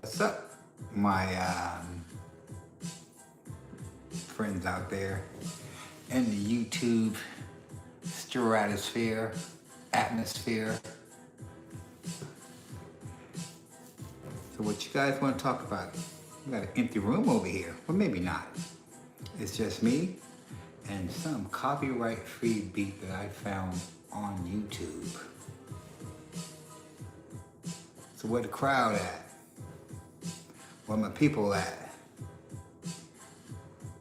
What's up, my friends out there in the YouTube stratosphere, atmosphere? So what you guys want to talk about? We got an empty room over here. Well, maybe not. It's just me and some copyright-free beat that I found on YouTube. So where the crowd at? Where my people at?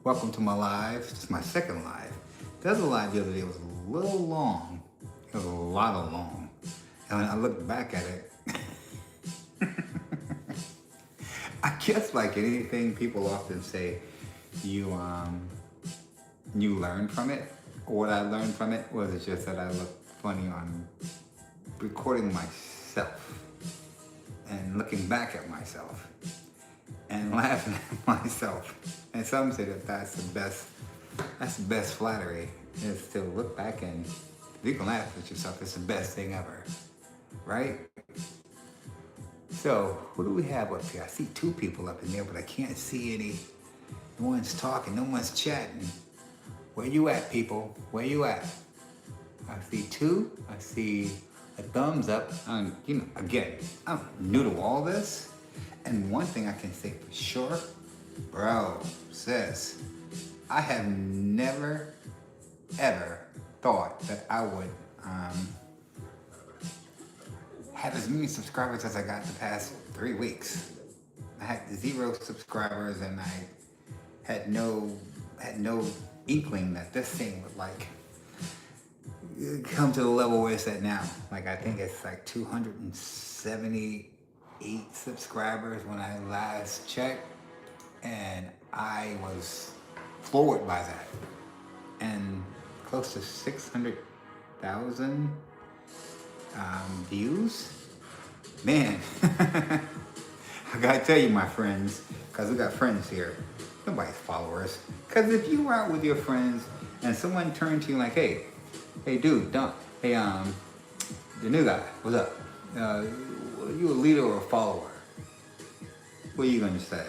Welcome to my live. It's my second live. The other live the other day was a little long. It was a lot of long. And when I looked back at it, I guess like anything, people often say you learn from it. Or what I learned from it was it's just that I looked funny on recording myself and looking back at myself and laughing at myself. And some say that that's the best flattery, is to look back and if you can laugh at yourself, it's the best thing ever, right? So, who do we have up here? I see two people up in there, but I can't see any. No one's talking, no one's chatting. Where you at, people? Where you at? I see two. I see a thumbs up. Again, I'm new to all this. And one thing I can say for sure, bro, sis, I have never, ever thought that I would have as many subscribers as I got the past 3 weeks. I had 0 subscribers and I had no inkling that this thing would like come to the level where it's at now. Like I think it's like 278 subscribers when I last checked, and I was floored by that. And close to 600,000 views. Man, I gotta tell you, my friends, because we got friends here. Nobody's followers. Because if you were out with your friends and someone turned to you like, hey dude, the new guy, what's up? You a leader or a follower? What are you gonna say?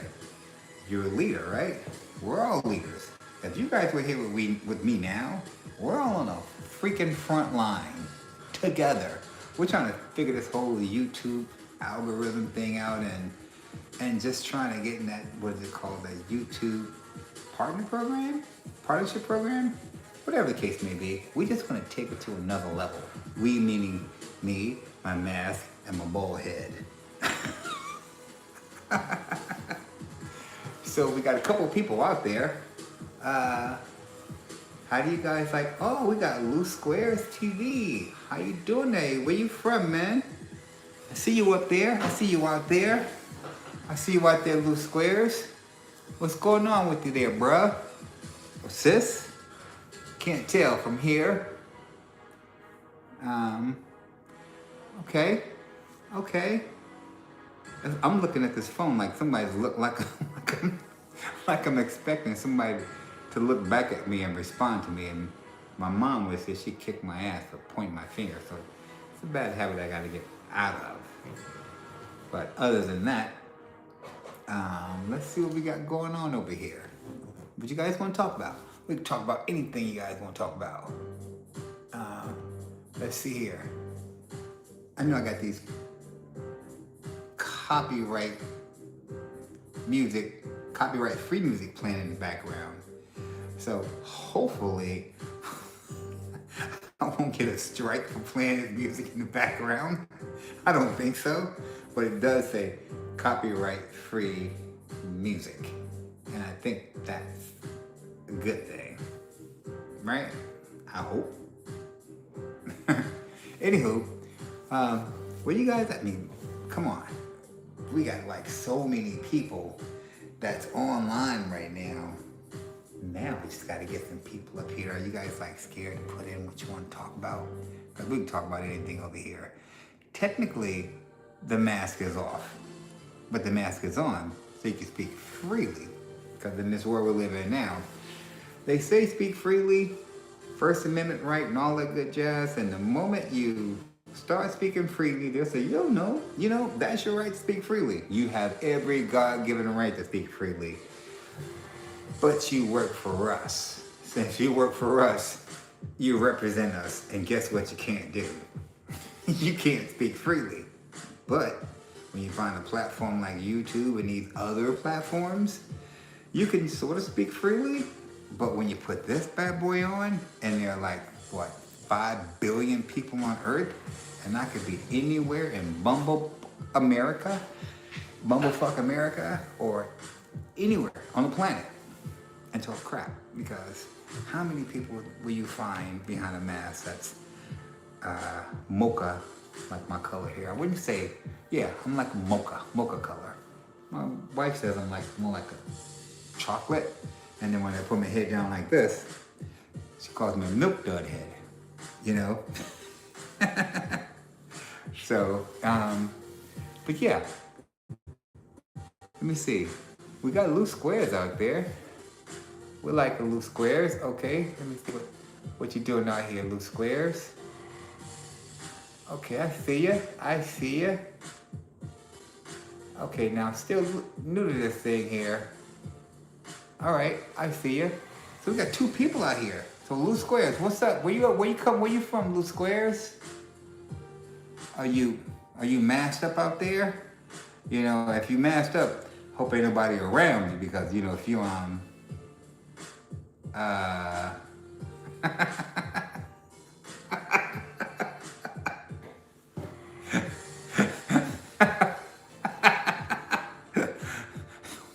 You're a leader, right? We're all leaders. If you guys were here with me now, we're all on a freaking front line together. We're trying to figure this whole YouTube algorithm thing out and just trying to get in that, what is it called, that YouTube partnership program, whatever the case may be. We just want to take it to another level. We meaning me, my mask, and my bald head. So we got a couple people out there. How do you guys like? Oh, we got Loose Squares TV. How you doing there? Where you from, man? I see you up there. I see you out there. I see you out there, Loose Squares. What's going on with you there, bruh? Or sis? Can't tell from here. Okay. I'm looking at this phone like somebody's look like I'm expecting somebody to look back at me and respond to me. And my mom would say she kicked my ass for pointing my finger. So it's a bad habit I got to get out of. But other than that, let's see what we got going on over here. What you guys want to talk about? We can talk about anything you guys want to talk about. Let's see here. I know I got these copyright-free music playing in the background. So hopefully I won't get a strike for playing this music in the background. I don't think so, but it does say copyright-free music. And I think that's a good thing, right? I hope. Anywho, where you guys at? Come on. We got like so many people that's online right now. Now we just gotta get some people up here. Are you guys like scared to put in what you want to talk about? Because we can talk about anything over here. Technically, the mask is off, but the mask is on, so you can speak freely. Because in this world we live in now, they say speak freely, First Amendment right and all that good jazz, and the moment you Start speaking freely. They'll say, no, that's your right to speak freely. You have every God-given right to speak freely. But you work for us. Since you work for us, you represent us. And guess what you can't do? You can't speak freely. But when you find a platform like YouTube and these other platforms, you can sort of speak freely. But when you put this bad boy on, and there are like, 5 billion people on Earth, and I could be anywhere in Bumblefuck America, or anywhere on the planet, and talk crap. Because how many people will you find behind a mask that's mocha, like my color here? I wouldn't say, I'm like mocha color. My wife says I'm like more like a chocolate, and then when I put my head down like this, she calls me a milk dud head. So, but yeah. Let me see. We got loose squares out there. We like the loose squares. Okay, let me see what you doing out here, loose squares. Okay, I see ya. Okay, now I'm still new to this thing here. All right, I see ya. So we got 2 people out here. So loose squares, what's up? Where you from, loose squares? Are you masked up out there? If you masked up, hope ain't nobody around you, because if you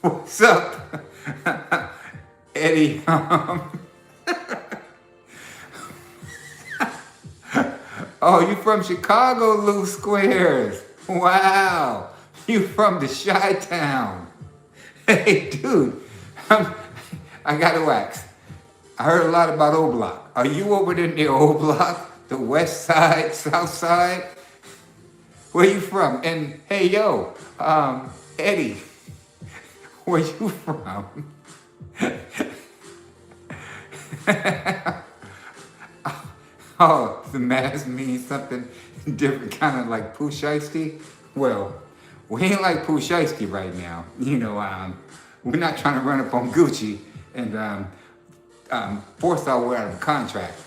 what's up, Eddie? Oh, you from Chicago, loose squares? Wow, you from the Chi-Town? Hey, dude, I gotta wax. I heard a lot about O Block. Are you over there near O Block? The west side, south side? Where you from? And hey, yo, Eddie, where you from? Oh, the mask means something different, kind of like Pooh Shiesty? Well, we ain't like Pooh Shiesty right now. We're not trying to run up on Gucci and force our way out of the contract.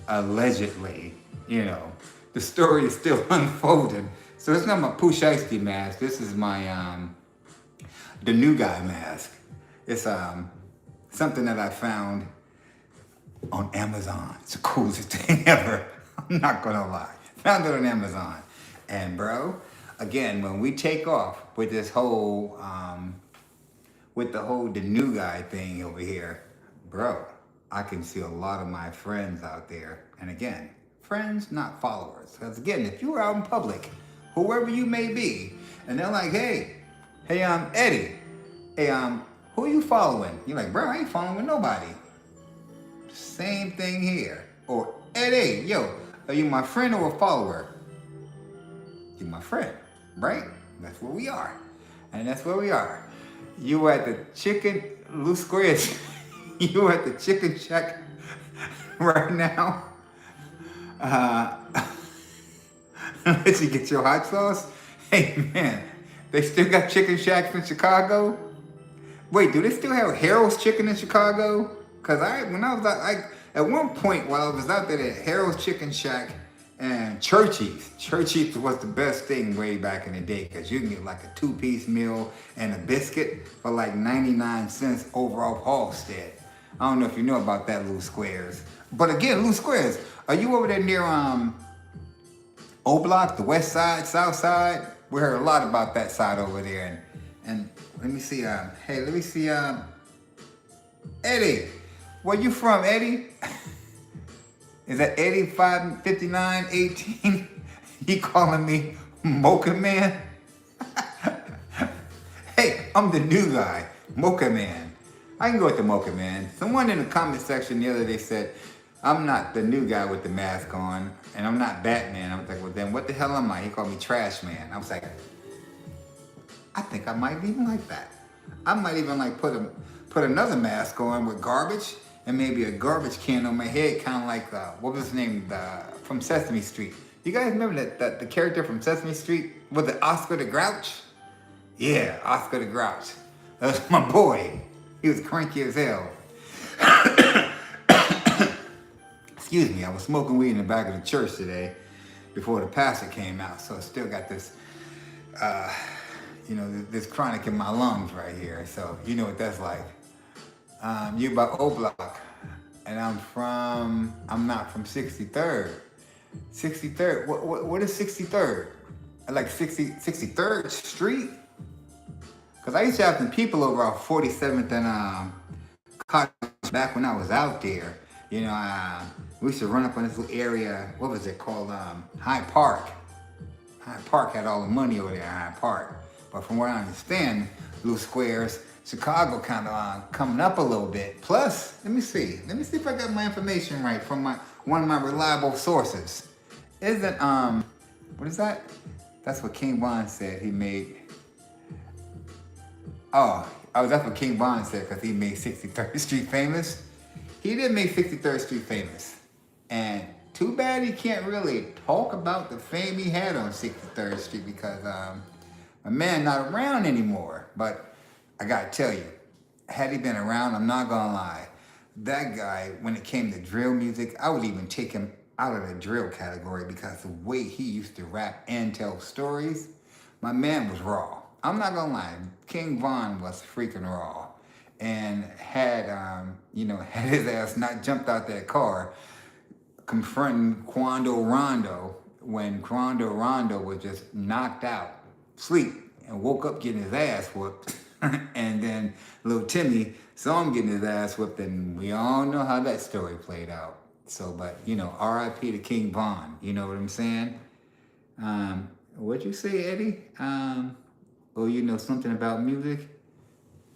Allegedly, the story is still unfolding. So it's not my Pooh Shiesty mask. This is my the new guy mask. It's something that I found on Amazon. It's the coolest thing ever. I'm not gonna lie. Found it on Amazon. And bro, again, when we take off with this whole the new guy thing over here, bro, I can see a lot of my friends out there. And again, friends, not followers. Because again, if you're out in public, whoever you may be, and they're like, hey, Eddie, hey, who are you following? You're like, bro, I ain't following nobody. Same thing here. Or, Eddie, yo, are you my friend or a follower? You're my friend, right? That's where we are. And that's where we are. You at the chicken, loose squares. You at the chicken shack right now. Let you get your hot sauce. Hey man, they still got chicken shacks in Chicago? Wait, do they still have Harold's Chicken in Chicago? Cause when I was at one point while I was out there at Harold's Chicken Shack and Churchy's was the best thing way back in the day, because you can get like a 2-piece meal and a biscuit for like 99 cents over off Halstead. I don't know if you know about that, loose squares. But again, loose squares, are you over there near O Block, the west side, south side? We heard a lot about that side over there. And let me see, Eddie, where you from, Eddie? Is that Eddie 55918? He calling me Mocha Man? Hey, I'm the new guy, Mocha Man. I can go with the Mocha Man. Someone in the comment section the other day said, I'm not the new guy with the mask on, and I'm not Batman. I was like, well then what the hell am I? He called me Trash Man. I was like, I think I might even like that. I might even like put another mask on with garbage and maybe a garbage can on my head, kind of like, what was his name, from Sesame Street. You guys remember that the character from Sesame Street? Was it Oscar the Grouch? Yeah, Oscar the Grouch. That was my boy. He was cranky as hell. Excuse me, I was smoking weed in the back of the church today before the pastor came out, so I still got this, this chronic in my lungs right here. So you know what that's like. You about O Block, and I'm not from 63rd. 63rd, what is 63rd? Like 63rd Street? Because I used to have some people over off 47th and Cottage back when I was out there. You know, we used to run up on this little area, what was it called? Hyde Park. Hyde Park had all the money over there in Hyde Park. But from what I understand, little squares, Chicago kind of coming up a little bit. Plus, let me see if I got my information right from one of my reliable sources. Isn't, what is that? That's what King Von said he made. Oh, that's what King Von said because he made 63rd Street famous. He did make 63rd Street famous. And too bad he can't really talk about the fame he had on 63rd Street because my man not around anymore. But I gotta tell you, had he been around, I'm not gonna lie, that guy, when it came to drill music, I would even take him out of the drill category because the way he used to rap and tell stories, my man was raw. I'm not gonna lie, King Von was freaking raw. And had his ass not jumped out that car confronting Quando Rondo when Quando Rondo was just knocked out, sleep, and woke up getting his ass whooped. And then little Timmy saw him getting his ass whipped, and we all know how that story played out. So, but, R.I.P. to King Von, you know what I'm saying? What'd you say, Eddie? You know something about music?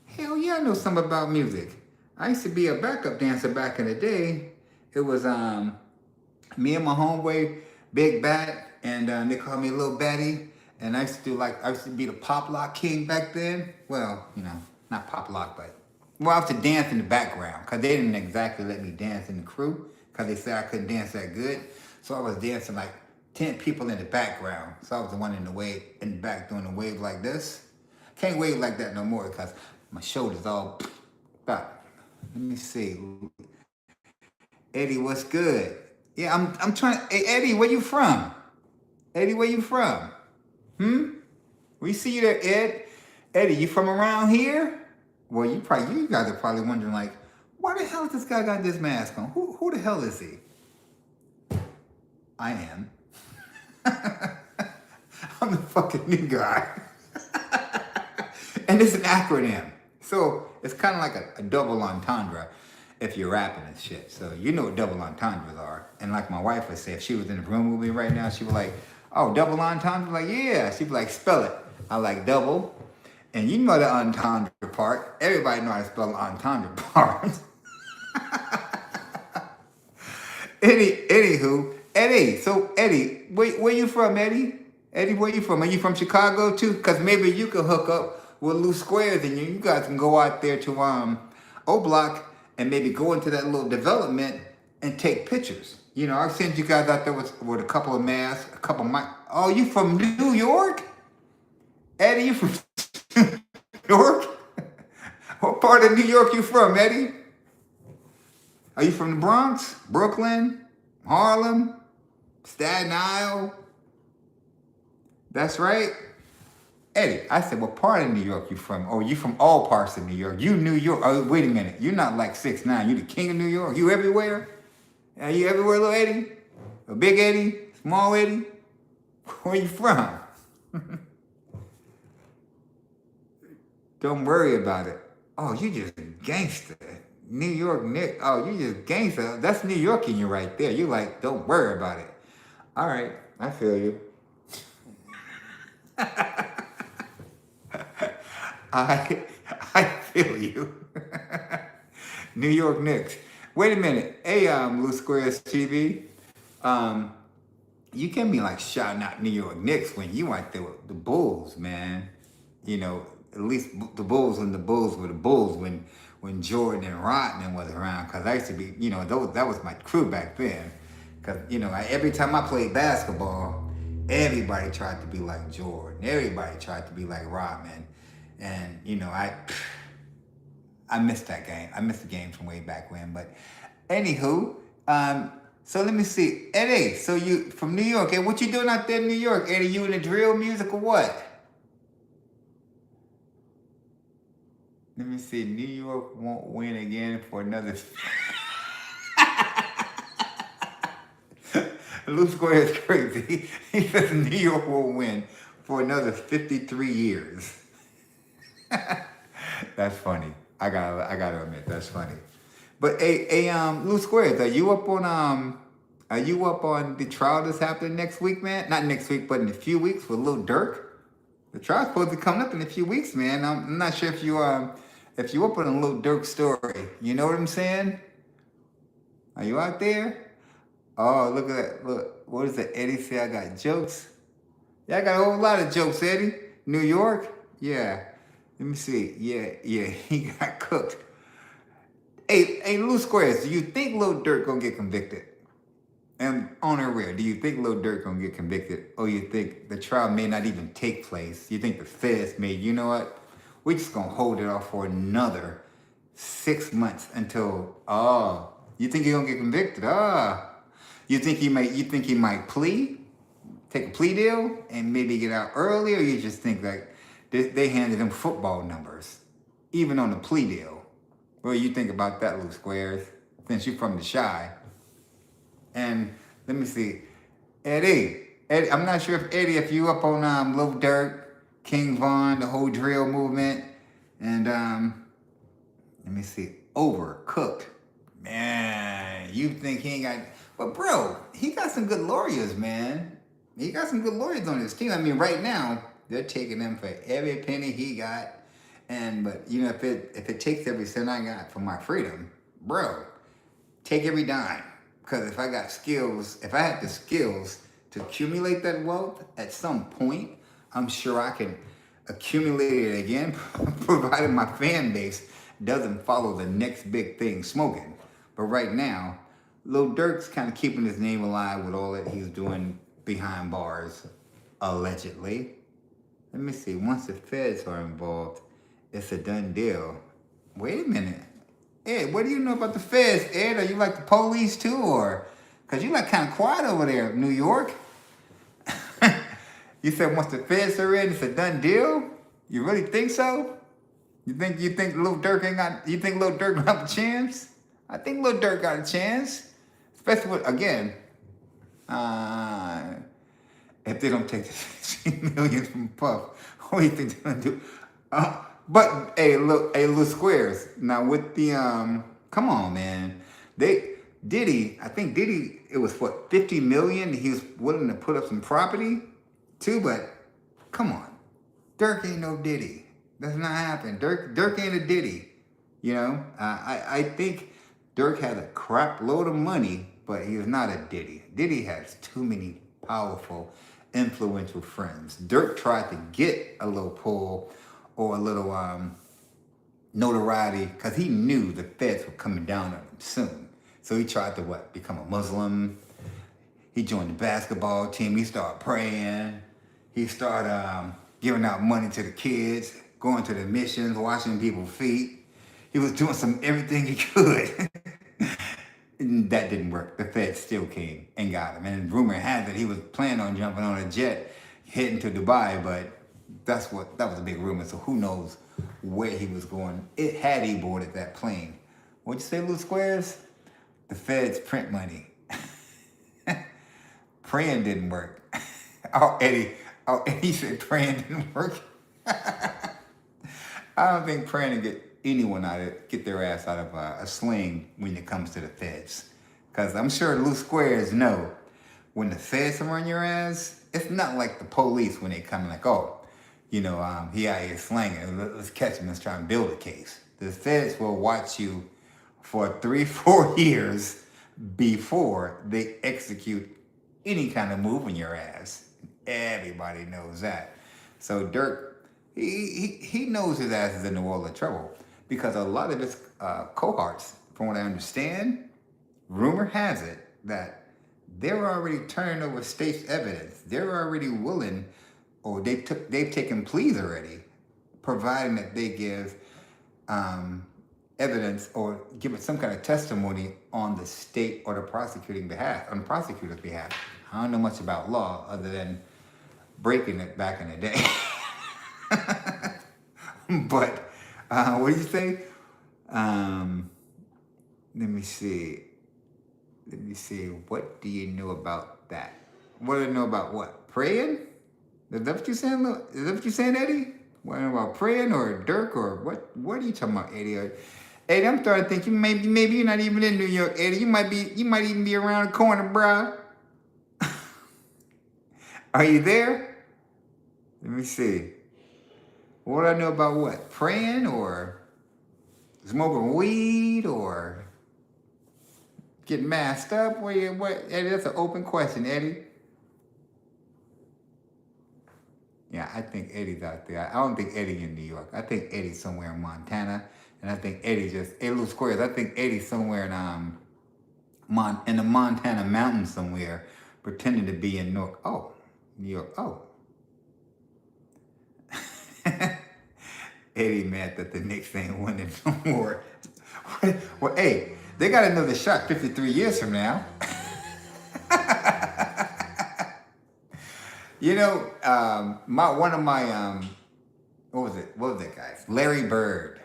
Hell yeah, I know something about music. I used to be a backup dancer back in the day. It was me and my homeboy, Big Bat, and they called me Little Batty. And I used to be the pop lock king back then. Well, not pop lock, but I used to dance in the background because they didn't exactly let me dance in the crew because they said I couldn't dance that good. So I was dancing like 10 people in the background. So I was the one in the back doing the wave like this. Can't wave like that no more because my shoulders all back. Let me see. Eddie, what's good? Yeah, I'm trying. Hey, Eddie, where you from? Eddie, where you from? We see you there, Ed. Eddie, you from around here? Well, you guys are probably wondering like, why the hell has this guy got this mask on? Who the hell is he? I am. I'm the fucking new guy. And it's an acronym. So it's kind of like a double entendre if you're rapping and shit. So you know what double entendres are. And like my wife would say, if she was in the room with me right now, she would like, oh, double entendre? Like, yeah. She'd be like, spell it. I like double. And you know the entendre part. Everybody know how to spell the entendre part. Anywho, Eddie. So Eddie, where you from, Eddie? Eddie, where you from? Are you from Chicago too? Because maybe you could hook up with Loose Squares and you guys can go out there to O Block and maybe go into that little development and take pictures. I sent you guys out there with a couple of masks, a couple of Oh, you from New York? Eddie, you from New York? What part of New York you from, Eddie? Are you from the Bronx, Brooklyn, Harlem, Staten Island? That's right. Eddie, I said, what part of New York you from? Oh, you from all parts of New York. You New York. Oh, wait a minute. You're not like 6'9". You the king of New York. You everywhere? Are you everywhere, little Eddie? A big Eddie? Small Eddie? Where you from? Don't worry about it. Oh, you just gangster. New York Nick. Oh, you just gangster. That's New York in you right there. You like, don't worry about it. All right, I feel you. I feel you. New York Knicks. Wait a minute. Hey, Loose Squares TV. You can't be like shouting out New York Knicks when you out there with the Bulls, man. At least the Bulls when the Bulls were the Bulls when Jordan and Rodman was around. Cause I used to be, that was my crew back then. Cause every time I played basketball, everybody tried to be like Jordan. Everybody tried to be like Rodman, and I missed that game. I missed the game from way back when. But anywho, so let me see. Eddie, so you from New York? And what you doing out there in New York? Eddie, you in the drill music or what? Let me see. New York won't win again for another. Lou Square is crazy. He says New York will win for another 53 years. That's funny. I gotta admit, that's funny. But Lou Squares, are you up on the trial that's happening next week, man? Not next week, but in a few weeks with Lil Durk. The trial's supposed to be coming up in a few weeks, man. I'm not sure if you up on a Lil Durk story. You know what I'm saying? Are you out there? Oh, look at that. Look, what is it? Eddie say I got jokes. Yeah, I got a whole lot of jokes, Eddie. New York? Yeah. Let me see. Yeah, he got cooked. Hey, Lou Squares, do you think Lil Durk gonna get convicted? And on the real, do you think Lil Durk gonna get convicted? Or you think the trial may not even take place? You think the feds may, you know what? We're just gonna hold it off for another 6 months until, you think he's gonna get convicted? You think he might take a plea deal and maybe get out early, or you just think like they handed him football numbers, even on the plea deal? What do you think about that, Lou Squares? Since you're from the Chi. And let me see, Eddie, I'm not sure if you up on Lil Durk, King Von, the whole drill movement, and let me see, Overcooked. Man, you think he ain't got? But bro, he got some good lawyers, man. He got some good lawyers on his team. I mean, right now they're taking him for every penny he got. But if it takes every cent I got for my freedom, bro, take every dime. Because if I got skills, if I had the skills to accumulate that wealth at some point, I'm sure I can accumulate it again, provided my fan base doesn't follow the next big thing, smoking. But right now, Lil Durk's kind of keeping his name alive with all that he's doing behind bars, allegedly. Let me see, once the feds are involved, it's a done deal. Wait a minute. Ed, what do you know about the feds, Ed? Are you like the police too, or? Because you like kind of quiet over there, New York. You said once the feds are in, it's a done deal? You really think so? You think Lil Durk you think Lil Durk don't have a chance? I think Lil Durk got a chance. Especially with, again, if they don't take the 16 million from Puff, what do you think they're gonna do? But Lil Squares. Now with the come on, man. I think Diddy, it was what, 50 million? He was willing to put up some property too, but come on. Durk ain't no Diddy. That's not happening. Durk ain't a Diddy. I think Durk had a crap load of money, but he was not a Diddy. Diddy has too many powerful, influential friends. Durk tried to get a little pull or a little notoriety because he knew the feds were coming down on him soon. So he tried to become a Muslim. He joined the basketball team. He started praying. He started giving out money to the kids, going to the missions, washing people's feet. He was doing everything he could. And that didn't work. The feds still came and got him. And rumor has it he was planning on jumping on a jet, heading to Dubai, but that was a big rumor. So who knows where he was going? Had he boarded that plane. What'd you say, Lou Squares? The feds print money. Praying didn't work. Eddie said praying didn't work. I don't think praying to get their ass out of a sling when it comes to the feds. Because I'm sure Lou Squares know when the feds are on your ass, it's not like the police when they come like, he out here slanging. Let's catch him. Let's try and build a case. The feds will watch you for 3-4 years before they execute any kind of move on your ass. Everybody knows that. So Durk, he knows his ass is in the world of trouble because a lot of his cohorts, from what I understand, rumor has it that they're already turning over state's evidence. They're already willing, or they've taken pleas already, providing that they give evidence or give it some kind of testimony on the state or the prosecutor's behalf. I don't know much about law other than breaking it back in the day. But what do you say? Let me see. Let me see. What do you know about that? What do you know about what? Praying? Is that what you saying? Is that what you saying, Eddie? What about praying or Dirk or what? What are you talking about, Eddie? Eddie, I'm starting to think maybe you're not even in New York, Eddie. You might even be around the corner, bruh. Are you there? Let me see. What do I know about what? Praying or smoking weed or getting masked up? What? Eddie, that's an open question, Eddie. Yeah, I think Eddie's out there. I don't think Eddie's in New York. I think Eddie's somewhere in Montana. And I think Eddie Little Squares, I think Eddie's somewhere in the Montana mountains somewhere, pretending to be in New York. Oh. Eddie mad that the Knicks ain't winning no more. Well, hey, they got another shot 53 years from now. You know, what was that guy? Larry Bird,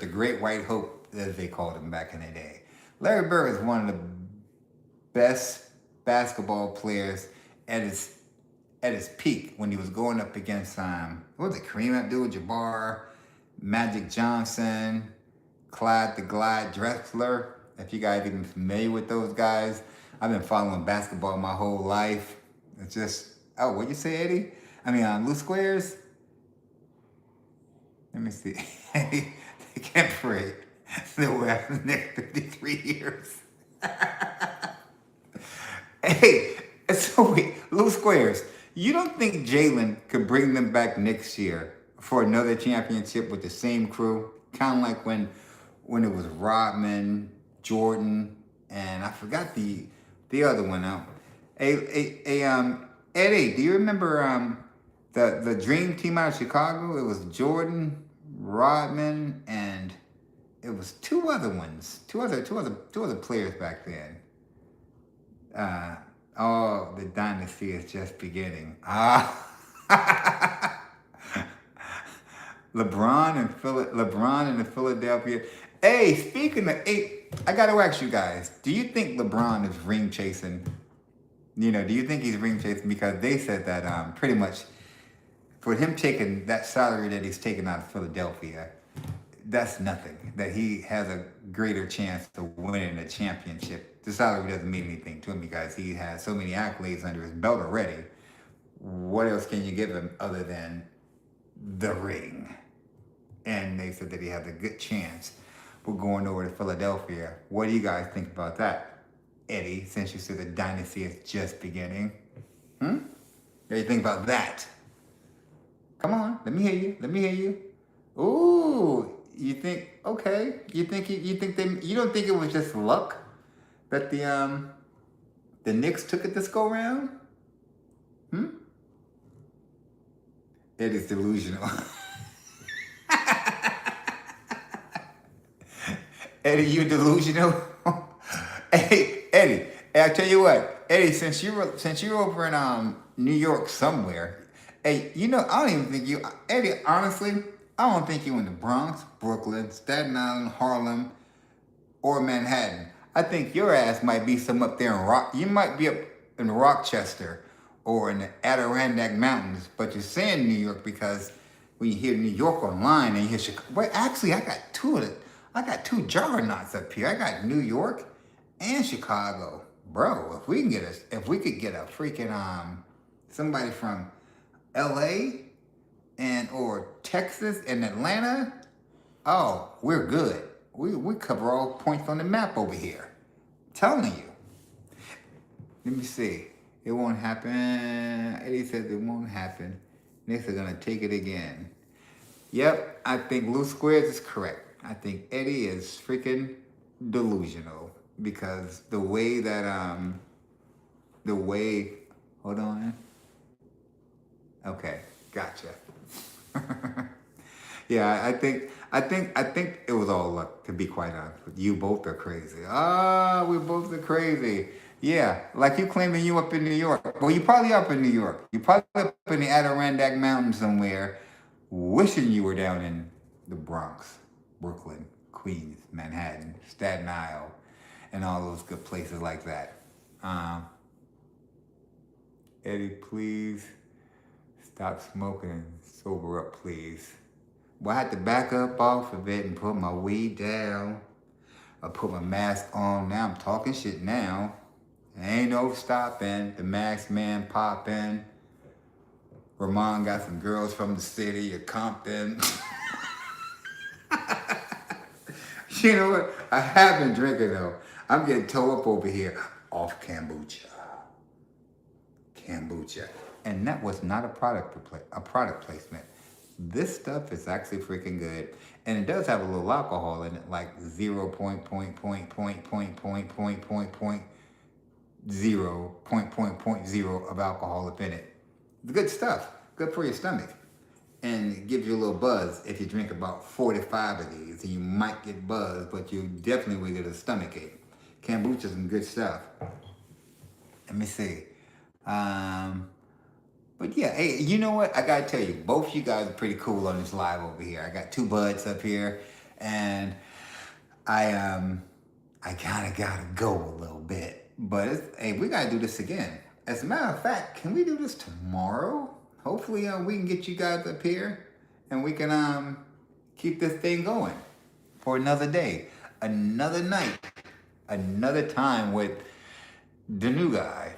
the Great White Hope, as they called him back in the day. Larry Bird was one of the best basketball players at his peak when he was going up against what was it, Kareem Abdul-Jabbar, Magic Johnson, Clyde the Glide Drexler. If you guys even familiar with those guys, I've been following basketball my whole life. It's just, what'd you say, Eddie? I mean, Loose Squares? Let me see. They can't pray. They will have the next 53 years. Hey, so wait, Loose Squares, you don't think Jalen could bring them back next year for another championship with the same crew? Kind of like when it was Rodman, Jordan, and I forgot the other one now. Eddie, do you remember the Dream Team out of Chicago? It was Jordan, Rodman, and it was two other players back then. The dynasty is just beginning. LeBron and the Philadelphia. Hey, speaking of I gotta ask you guys, do you think LeBron is ring chasing? You know, do you think he's ring chasing? Because they said that pretty much for him taking that salary that he's taking out of Philadelphia, that's nothing. That he has a greater chance of winning a championship. The salary doesn't mean anything to him because he has so many accolades under his belt already. What else can you give him other than the ring? And they said that he has a good chance for going over to Philadelphia. What do you guys think about that, Eddie, since you said the dynasty is just beginning? What do you think about that? Come on, let me hear you. Ooh, you think, okay. You don't think it was just luck that the Knicks took it this go round? Eddie's delusional. Eddie, you delusional? Hey, Eddie, I tell you what, Eddie, since you're over in New York somewhere, hey, you know, I don't even think you, Eddie, honestly, I don't think you in the Bronx, Brooklyn, Staten Island, Harlem, or Manhattan. I think your ass might be some up there you might be up in Rochester or in the Adirondack Mountains, but you're saying New York because when you hear New York online and you hear Chicago, well, actually, I got two juggernauts up here. I got New York and Chicago. Bro, if we could get a freaking somebody from LA or Texas and Atlanta, oh, we're good. We cover all points on the map over here. I'm telling you. Let me see. It won't happen. Eddie says it won't happen. Knicks are gonna take it again. Yep, I think Loose Squares is correct. I think Eddie is freaking delusional because the way that the way. Hold on. Okay, gotcha. Yeah, I think it was all luck. To be quite honest, with you both are crazy. Ah, we both are crazy. Yeah, like you claiming you up in New York. Well, you probably up in New York. You probably up in the Adirondack Mountains somewhere, wishing you were down in the Bronx, Brooklyn, Queens, Manhattan, Staten Island, and all those good places like that. Um, Eddie, please stop smoking and sober up, please. Well, I had to back up off of it and put my weed down. I put my mask on. Now I'm talking shit now. Ain't no stopping. The mask man popping. Ramon got some girls from the city of Compton. You know what? I have been drinking though. I'm getting towed up over here off kombucha. Kombucha. And that was not a product placement. This stuff is actually freaking good. And it does have a little alcohol in it, like 0.0 of alcohol up in it. It's good stuff. Good for your stomach. And it gives you a little buzz if you drink about 45 of these. And you might get buzzed, but you definitely will get a stomach ache. Kombucha's some good stuff. Let me see. But yeah, hey, you know what? I gotta tell you, both you guys are pretty cool on this live over here. I got two buds up here, and I kind of gotta go a little bit. But hey, we gotta do this again. As a matter of fact, can we do this tomorrow? Hopefully, we can get you guys up here, and we can keep this thing going for another day, another night, another time with the new guy.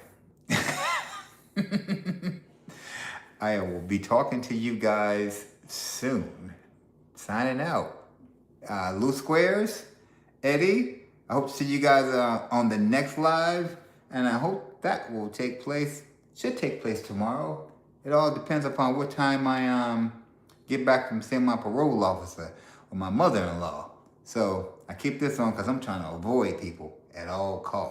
I will be talking to you guys soon. Signing out. Loose Squares, Eddie, I hope to see you guys on the next live. And I hope that will take place, should take place tomorrow. It all depends upon what time I get back from seeing my parole officer or my mother-in-law. So I keep this on because I'm trying to avoid people at all costs.